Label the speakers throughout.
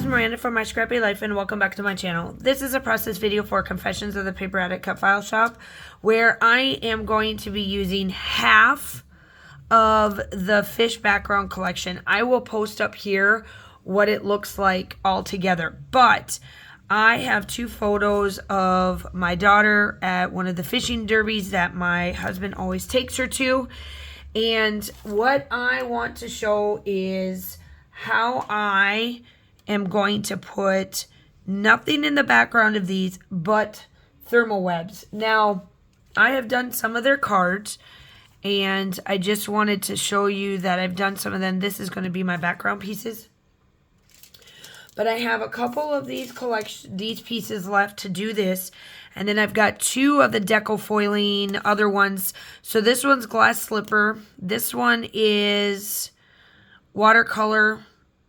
Speaker 1: Miranda from My Scrappy Life, and welcome back to my channel. This is a process video for Confessions of the Paper Addict Cut File Shop, where I am going to be using half of the fish background collection. I will post up here what it looks like all together, but I have two photos of my daughter at one of the fishing derbies that my husband always takes her to, and what I want to show is how I am going to put nothing in the background of these but thermal webs. Now, I have done some of their cards, and I just wanted to show you that I've done some of them. This is going to be my background pieces. But I have a couple of these pieces left to do this. And then I've got two of the deco foiling other ones. So this one's glass slipper. This one is watercolor,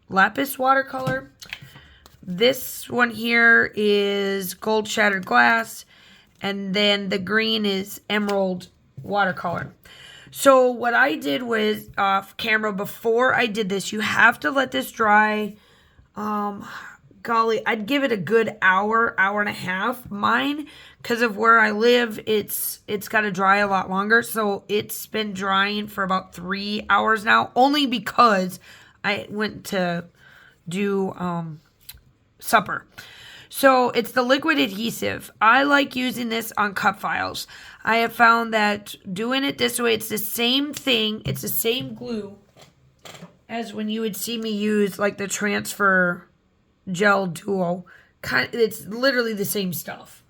Speaker 1: lapis watercolor. This one here is gold shattered glass. And then the green is emerald watercolor. So what I did was off camera before I did this, you have to let this dry. Golly, I'd give it a good hour and a half. Mine, because of where I live, it's got to dry a lot longer. So it's been drying for about 3 hours now, only because I went to do supper. So it's the liquid adhesive. I like using this on cut files. I have found that doing it this way, it's the same thing. It's the same glue as when you would see me use like the transfer gel duo. It's literally the same stuff.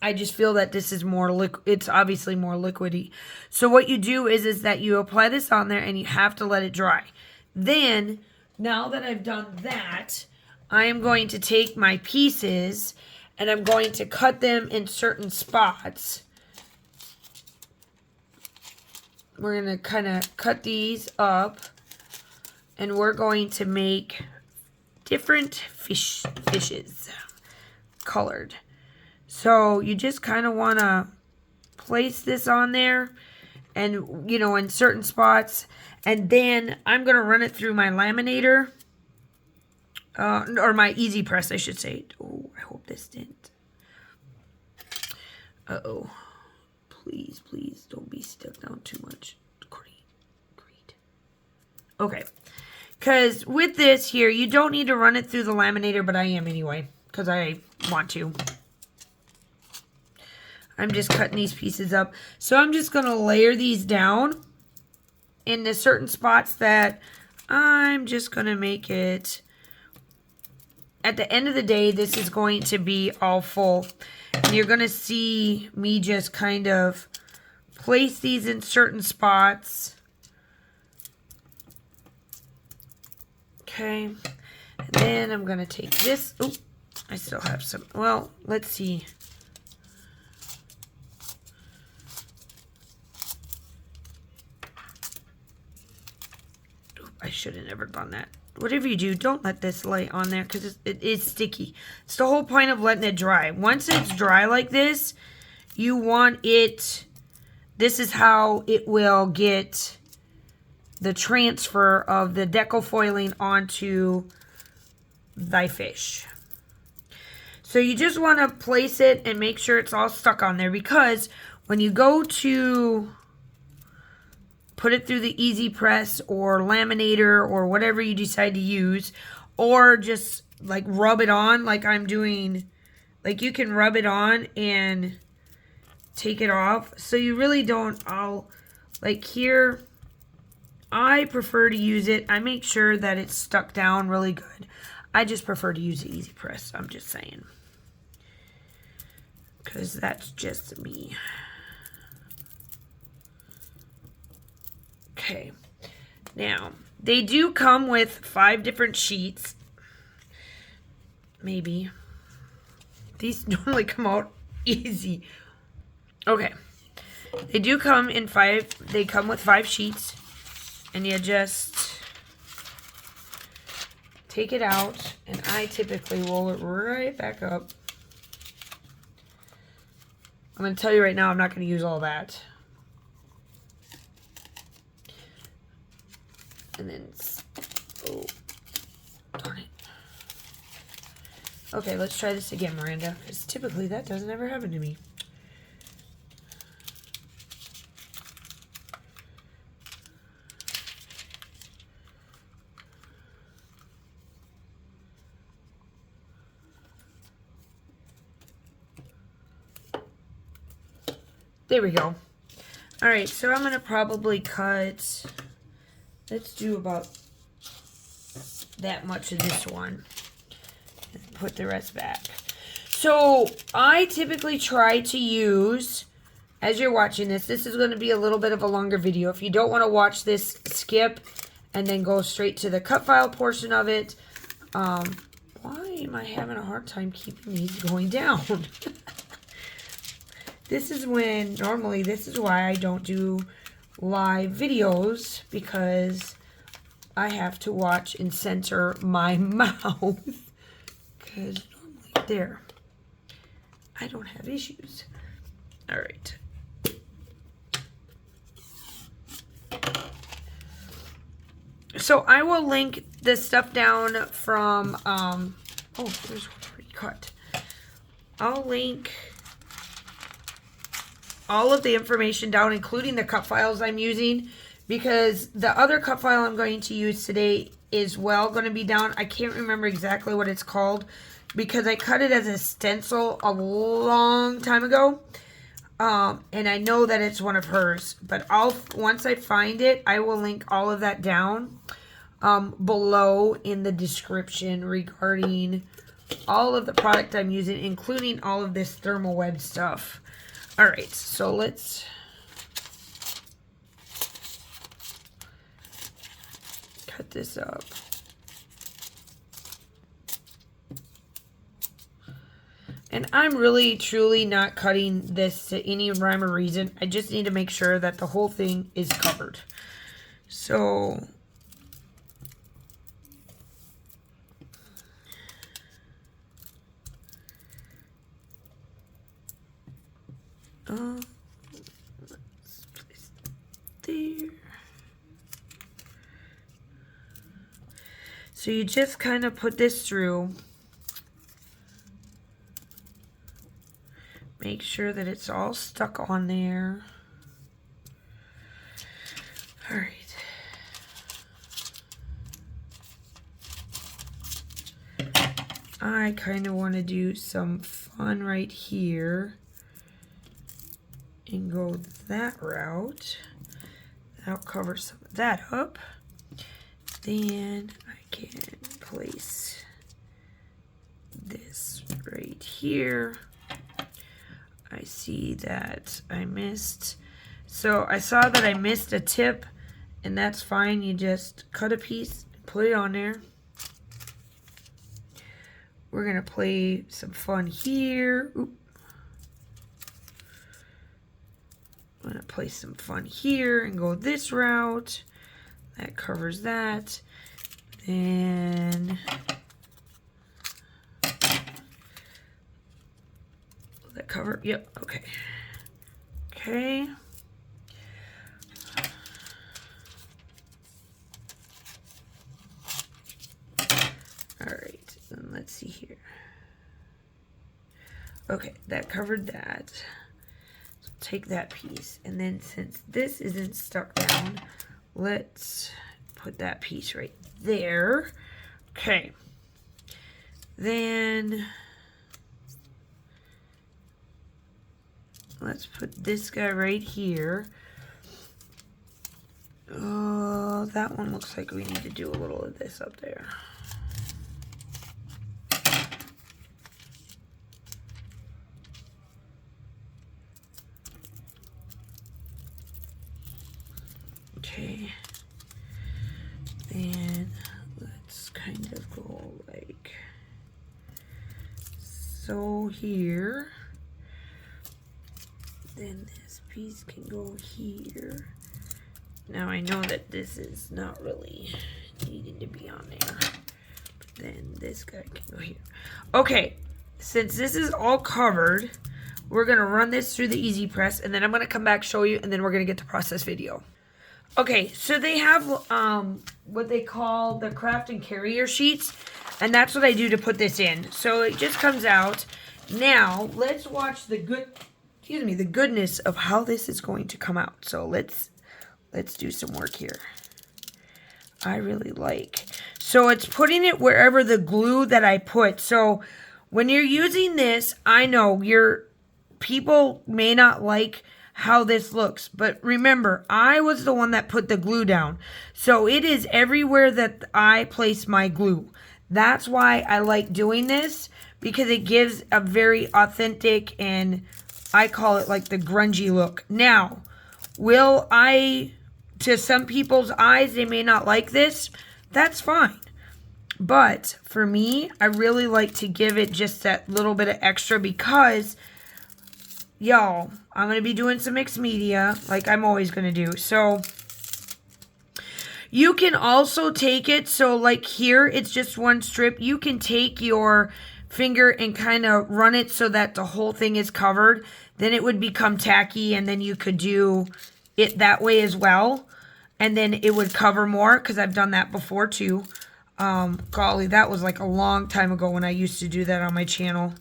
Speaker 1: I just feel that this is more liquid. It's obviously more liquidy. So what you do is that you apply this on there and you have to let it dry. Then, now that I've done that, I am going to take my pieces and I'm going to cut them in certain spots. We're going to kind of cut these up, and we're going to make different fishes colored. So you just kind of want to place this on there, and you know, in certain spots, and then I'm going to run it through my laminator, or my easy press, I should say. Oh, I hope this didn't. Uh-oh. Please, please don't be stuck down too much. Great. Okay. Because with this here, you don't need to run it through the laminator, but I am anyway, because I want to. I'm just cutting these pieces up. So I'm just going to layer these down in the certain spots that I'm just going to make it. At the end of the day, this is going to be all full. And you're going to see me just kind of place these in certain spots. Okay. And then I'm going to take this. Oh, I still have some. Well, let's see. I should have never done that. Whatever you do, don't let this lay on there because it is sticky. It's the whole point of letting it dry. Once it's dry like this, you want it, this is how it will get the transfer of the deco foiling onto thy fish. So you just want to place it and make sure it's all stuck on there, because when you go to put it through the easy press or laminator or whatever you decide to use, or just like rub it on like I'm doing. Like you can rub it on and take it off. So you really don't, like here, I prefer to use it. I make sure that it's stuck down really good. I just prefer to use the easy press. I'm just saying. Because that's just me. Okay, now, they do come with 5 different sheets. Maybe. These normally come out easy. Okay. They do come in 5, they come with 5 sheets. And you just take it out, and I typically roll it right back up. I'm going to tell you right now, I'm not going to use all that. And then, oh, darn it. Okay, let's try this again, Miranda, because typically that doesn't ever happen to me. There we go. All right, so I'm going to probably cut, let's do about that much of this one. And put the rest back. So I typically try to use, as you're watching this is going to be a little bit of a longer video. If you don't want to watch this, skip and then go straight to the cut file portion of it. Why am I having a hard time keeping these going down? This is when, normally this is why I don't do live videos, because I have to watch and censor my mouth. Because normally, there, I don't have issues. All right. So I will link this stuff down from, oh, there's one pre-cut. I'll link all of the information down, including the cut files I'm using, because the other cut file I'm going to use today is going to be down. I can't remember exactly what it's called, because I cut it as a stencil a long time ago, and I know that it's one of hers, but once I find it, I will link all of that down below in the description regarding all of the product I'm using, including all of this thermal web stuff. All right, so let's cut this up. And I'm really, truly not cutting this to any rhyme or reason. I just need to make sure that the whole thing is covered. So let's place there. So you just kind of put this through. Make sure that it's all stuck on there. All right. I kind of want to do some fun right here and go that route. That'll cover some of that up. Then I can place this right here. I see that I missed. So I saw that I missed a tip, and that's fine. You just cut a piece, put it on there. We're going to play some fun here. Oop. I'm going to play some fun here and go this route. That covers that. Then that cover? Yep, okay. Okay. All right, and let's see here. Okay, that covered that. So take that piece, and then since this isn't stuck down, let's put that piece right there. Okay. Then let's put this guy right here. Oh, that one looks like we need to do a little of this up there. Okay. And let's kind of go like so here. Then this piece can go here. Now I know that this is not really needing to be on there. But then this guy can go here. Okay, since this is all covered, we're going to run this through the Easy Press, and then I'm going to come back, show you, and then we're going to get to process video. Okay, so they have what they call the craft and carrier sheets, and that's what I do to put this in. So it just comes out. Now, let's watch the goodness of how this is going to come out. So let's do some work here. I really like. So it's putting it wherever the glue that I put. So when you're using this, I know people may not like how this looks, but remember, I was the one that put the glue down. So it is everywhere that I place my glue. That's why I like doing this, because it gives a very authentic, and I call it like the grungy look. Now, to some people's eyes, they may not like this. That's fine. But for me, I really like to give it just that little bit of extra, because, y'all, I'm going to be doing some mixed media like I'm always going to do. So you can also take it, so like here, it's just one strip. You can take your finger and kind of run it so that the whole thing is covered. Then it would become tacky, and then you could do it that way as well. And then it would cover more, because I've done that before too. Golly, that was like a long time ago when I used to do that on my channel.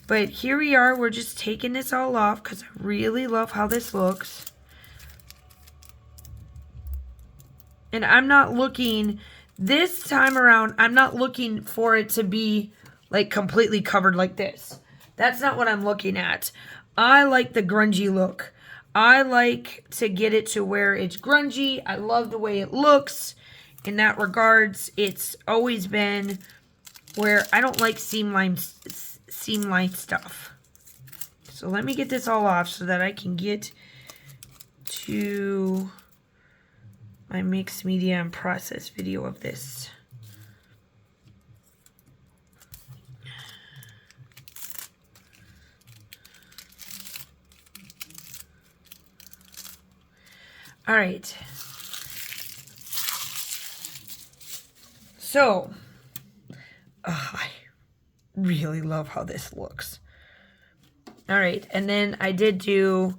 Speaker 1: But here we are. We're just taking this all off because I really love how this looks. And I'm not looking, this time around, I'm not looking for it to be like completely covered like this. That's not what I'm looking at. I like the grungy look. I like to get it to where it's grungy. I love the way it looks. In that regards, it's always been where I don't like seam line stuff. So let me get this all off so that I can get to my mixed media and process video of this. All right. So, I really love how this looks. All right, and then I did do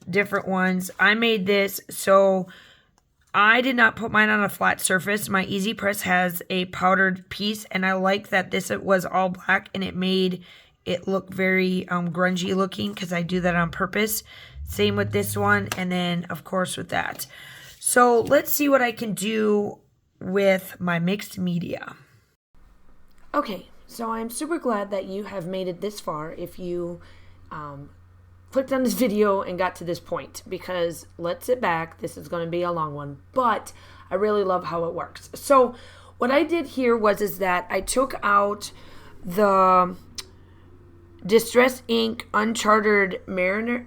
Speaker 1: different ones. I made this, so I did not put mine on a flat surface. My Easy Press has a powdered piece, and I like that this was all black, and it made it look very grungy looking, because I do that on purpose. Same with this one, and then, of course, with that. So let's see what I can do with my mixed media. Okay, so I'm super glad that you have made it this far if you clicked on this video and got to this point, because let's sit back. This is going to be a long one, but I really love how it works. So what I did here is that I took out the Distress Ink Uncharted Marina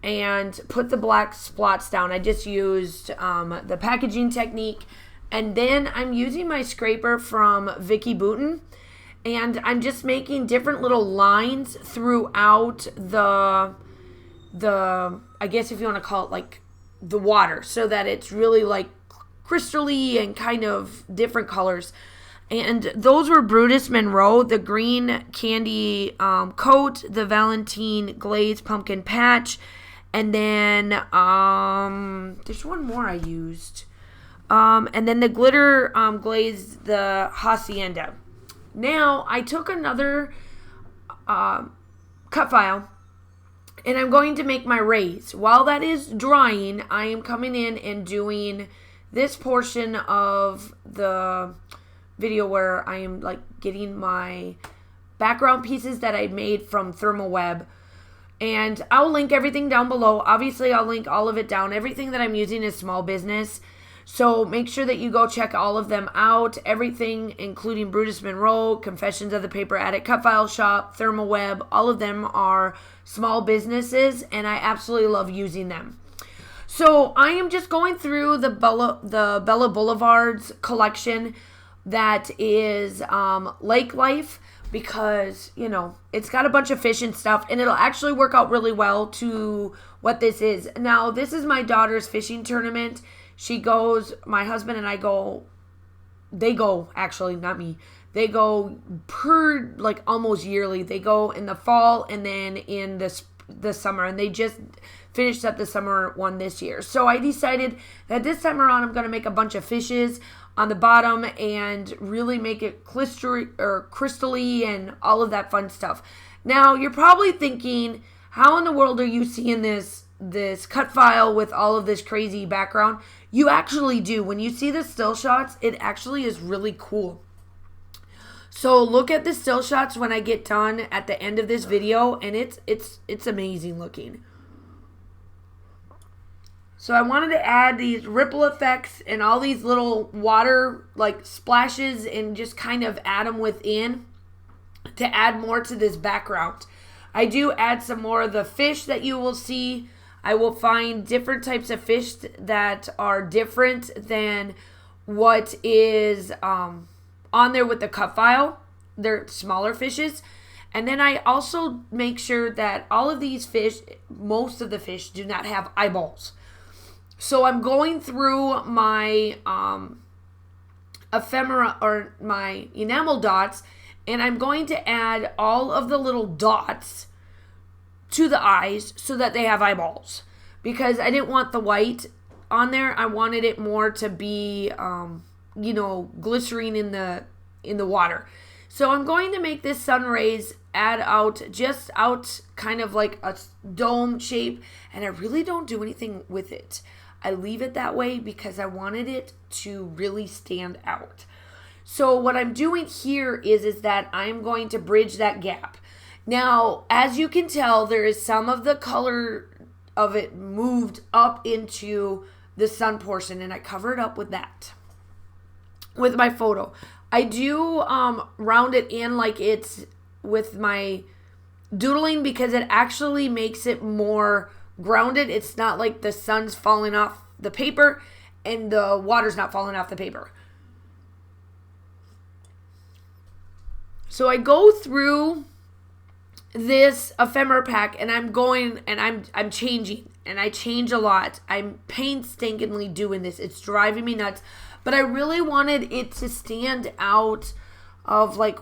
Speaker 1: and put the black splots down. I just used the packaging technique, and then I'm using my scraper from Vicky Bouton, and I'm just making different little lines throughout the I guess if you want to call it like the water, so that it's really like crystally and kind of different colors. And those were Brutus Monroe, the green candy coat, the Valentine Glaze Pumpkin Patch, and then there's one more I used. And then the glitter glaze, the Hacienda. Now, I took another cut file, and I'm going to make my rays. While that is drying, I am coming in and doing this portion of the video where I am like getting my background pieces that I made from Thermal Web. And I'll link everything down below. Obviously, I'll link all of it down. Everything that I'm using is small business. So make sure that you go check all of them out. Everything, including Brutus Monroe, Confessions of the Paper Addict Cut File Shop, Thermal Web, all of them are small businesses, and I absolutely love using them. So I am just going through the Bella Boulevard's collection that is Lake Life, because, you know, it's got a bunch of fish and stuff, and it'll actually work out really well to what this is. Now, this is my daughter's fishing tournament. She goes, my husband and I go, they go, actually, not me. They go per, like, almost yearly. They go in the fall and then in the the summer, and they just finished up the summer one this year. So I decided that this time around I'm going to make a bunch of fishes on the bottom and really make it crystally and all of that fun stuff. Now you're probably thinking, how in the world are you seeing this cut file with all of this crazy background? You actually do. When you see the still shots, it actually is really cool. So look at the still shots when I get done at the end of this video, and it's amazing looking. So I wanted to add these ripple effects and all these little water like splashes and just kind of add them within to add more to this background. I do add some more of the fish that you will see. I will find different types of fish that are different than what is on there with the cut file. They're smaller fishes. And then I also make sure that all of these fish, most of the fish, do not have eyeballs. So I'm going through my ephemera or my enamel dots, and I'm going to add all of the little dots to the eyes so that they have eyeballs. Because I didn't want the white on there. I wanted it more to be, glycerine in the water. So I'm going to make this sun rays add out kind of like a dome shape, and I really don't do anything with it. I leave it that way because I wanted it to really stand out. So what I'm doing here is that I'm going to bridge that gap. Now, as you can tell, there is some of the color of it moved up into the sun portion, and I cover it up with that, with my photo. I do round it in like it's with my doodling because it actually makes it more grounded. It's not like the sun's falling off the paper and the water's not falling off the paper. So I go through this ephemera pack and I'm going and I'm changing, and I change a lot. I'm painstakingly doing this. It's driving me nuts, but I really wanted it to stand out of like,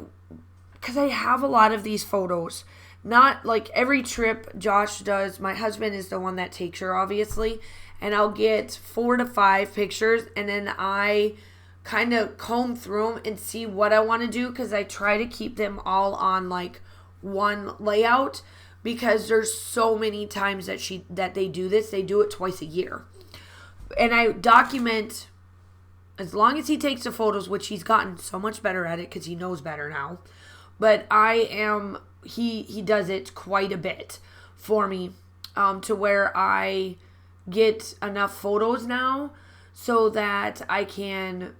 Speaker 1: because I have a lot of these photos. Not like every trip Josh does. My husband is the one that takes her, obviously. And I'll get 4 to 5 pictures. And then I kind of comb through them and see what I want to do. Because I try to keep them all on like one layout. Because there's so many times that they do this. They do it twice a year. And I document as long as he takes the photos, which he's gotten so much better at it because he knows better now. But he does it quite a bit for me to where I get enough photos now so that I can,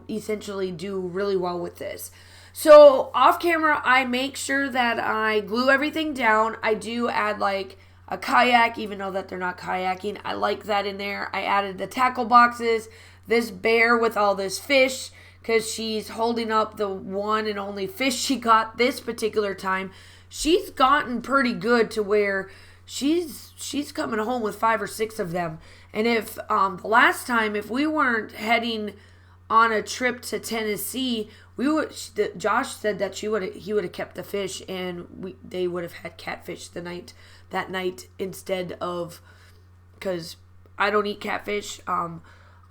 Speaker 1: essentially do really well with this. So off camera, I make sure that I glue everything down. I do add like a kayak, even though that they're not kayaking. I like that in there. I added the tackle boxes, this bear with all this fish, because she's holding up the one and only fish she got this particular time. She's gotten pretty good to where she's coming home with 5 or 6 of them. And if the last time, if we weren't heading on a trip to Tennessee, Josh said that he would have kept the fish, and they would have had catfish that night instead of, because I don't eat catfish.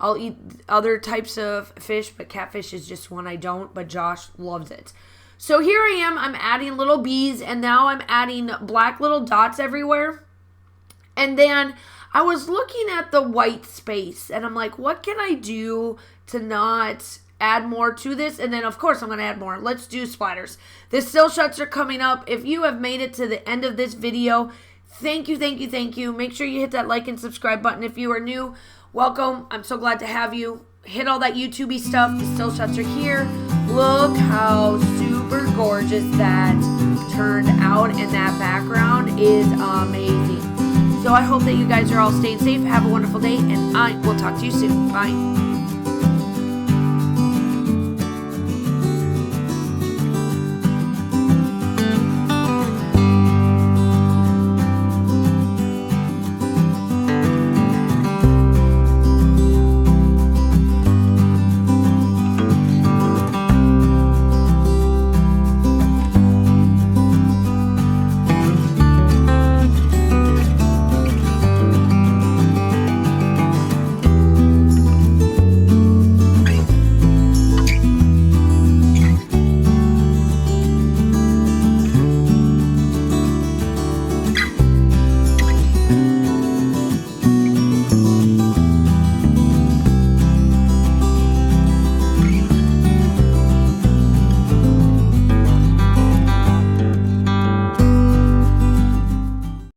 Speaker 1: I'll eat other types of fish, but catfish is just one I don't, but Josh loves it. So here I am, I'm adding little bees, and now I'm adding black little dots everywhere. And then I was looking at the white space, and I'm like, what can I do to not add more to this? And then, of course, I'm going to add more. Let's do splatters. The still shots are coming up. If you have made it to the end of this video, thank you, thank you, thank you. Make sure you hit that like and subscribe button if you are new. Welcome. I'm so glad to have you. Hit all that YouTube-y stuff. The still shots are here. Look how super gorgeous that turned out, and that background is amazing. So I hope that you guys are all staying safe. Have a wonderful day, and I will talk to you soon. Bye.